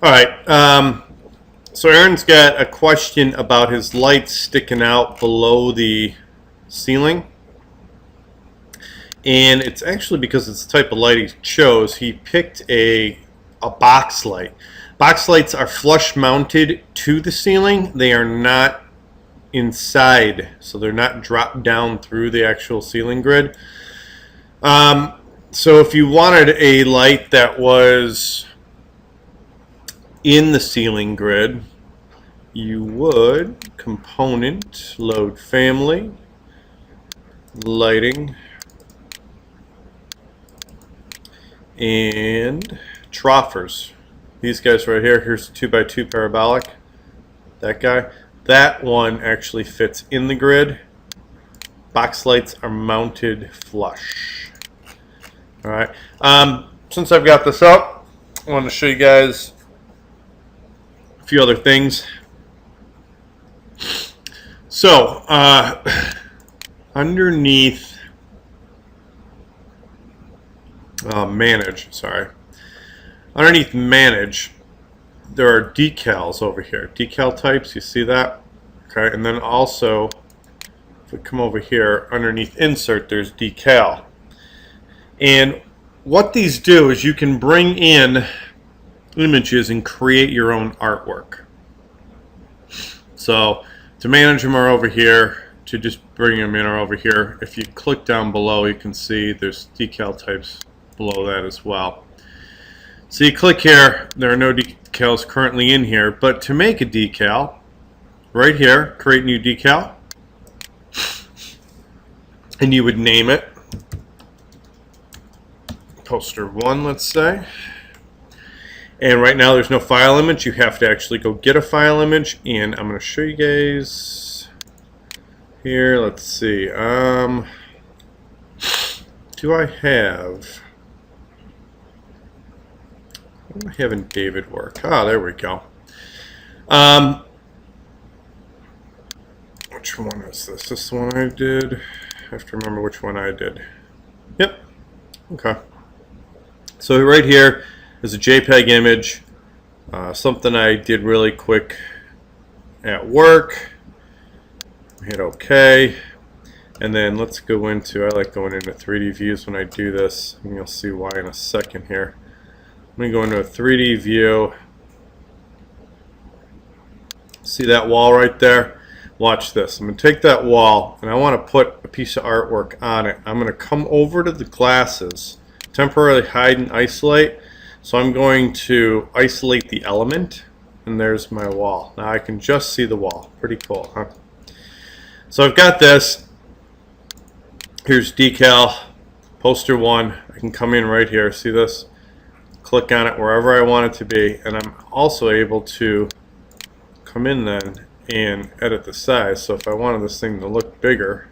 All right. So Aaron's got a question about his lights sticking out below the ceiling. And it's actually because it's the type of light he chose. He picked a box light. Box lights are flush mounted to the ceiling. They are not inside, so they're not dropped down through the actual ceiling grid. So if you wanted a light that was in the ceiling grid, you would component, load family, lighting, and troffers. These guys right here. Here's a 2x2 parabolic. That guy. That one actually fits in the grid. Box lights are mounted flush. All right. Since I've got this up, I want to show you guys a few other things. So, underneath manage, underneath manage, there are decals over here. Decal types, you see that? Okay, and then also, if we come over here, underneath insert, there's decal. And what these do is you can bring in images and create your own artwork. So to manage them are over here, to just bring them in are over here. If you click down below, you can see there's decal types below that as well. So you click here, there are no decals currently in here, but to make a decal, right here, create new decal, and you would name it poster 1, let's say. And right now there's no file image. You have to actually go get a file image, and I'm going to show you guys here. Let's see. Do I have? What do I have in David work? Ah, there we go. Which one is this? This one I did. I have to remember which one I did. Yep. Okay. So right here is a JPEG image, something I did really quick at work. Hit OK, and then let's go into, I like going into 3D views when I do this, and you'll see why in a second here. I'm going to go into a 3D view. See that wall right there? Watch this. I'm going to take that wall, and I want to put a piece of artwork on it. I'm going to come over to the glasses, temporarily hide and isolate. So I'm going to isolate the element, and there's my wall. Now I can just see the wall. Pretty cool, huh? So I've got this. Here's decal, poster 1. I can come in right here. See this? Click on it wherever I want it to be, and I'm also able to come in then and edit the size. So if I wanted this thing to look bigger,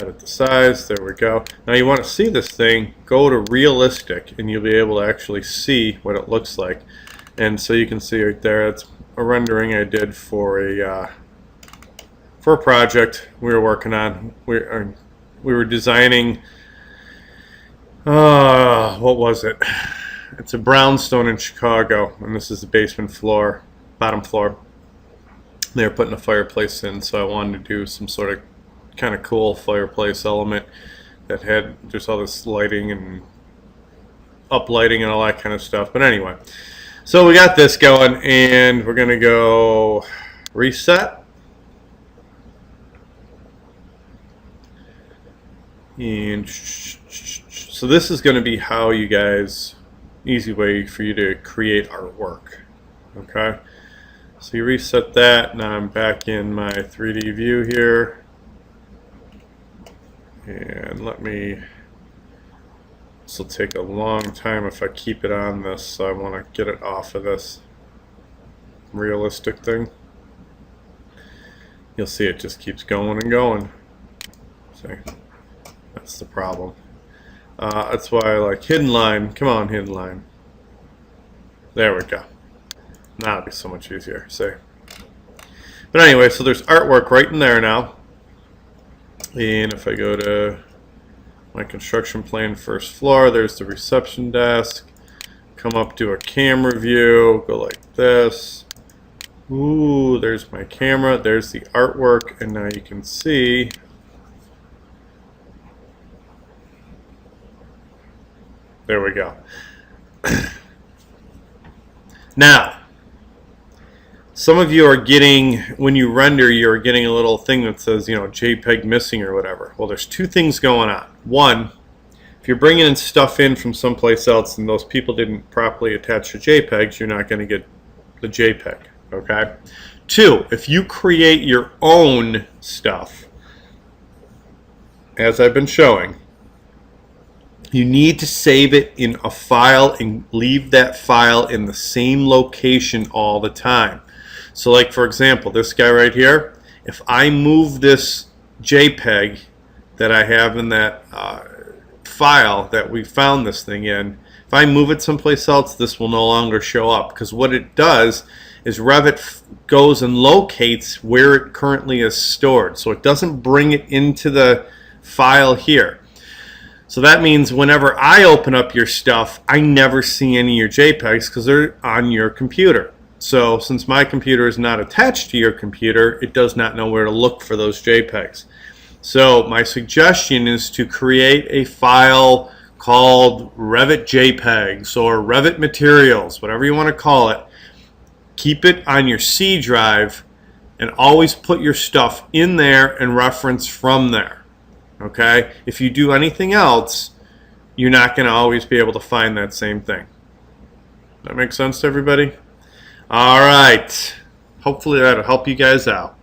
edit the size, there we go. Now you want to see this thing, go to realistic, and you'll be able to actually see what it looks like. And so you can see right there, it's a rendering I did for a project we were working on. We were designing, what was it? It's a brownstone in Chicago, and this is the basement floor, bottom floor. They were putting a fireplace in, so I wanted to do some sort of kind of cool fireplace element that had just all this lighting and uplighting and all that kind of stuff. But anyway, so we got this going, and we're gonna go reset, and so this is going to be how you guys, easy way for you to create artwork. Okay, so you reset that. Now I'm back in my 3D view here. And this will take a long time if I keep it on this, so I want to get it off of this realistic thing. You'll see it just keeps going and going. See, that's the problem. That's why I like hidden line. Come on, hidden line. There we go. Now it'll be so much easier. See. But anyway, so there's artwork right in there now. And if I go to my construction plan, first floor, there's the reception desk, come up to a camera view, go like this. Ooh, there's my camera, there's the artwork, and now you can see there we go. Now, some of you are getting, when you render, you're getting a little thing that says, you know, JPEG missing or whatever. Well, there's two things going on. One, if you're bringing in stuff in from someplace else and those people didn't properly attach the JPEGs, you're not going to get the JPEG, okay? Two, if you create your own stuff, as I've been showing, you need to save it in a file and leave that file in the same location all the time. So like for example, this guy right here, if I move this JPEG that I have in that file that we found this thing in, if I move it someplace else, this will no longer show up, because what it does is Revit goes and locates where it currently is stored. So it doesn't bring it into the file here. So that means whenever I open up your stuff, I never see any of your JPEGs because they're on your computer. So since my computer is not attached to your computer, it does not know where to look for those JPEGs. So my suggestion is to create a file called Revit JPEGs or Revit Materials, whatever you want to call it. Keep it on your C drive and always put your stuff in there and reference from there. Okay? If you do anything else, you're not going to always be able to find that same thing. That makes sense to everybody? All right. Hopefully that'll help you guys out.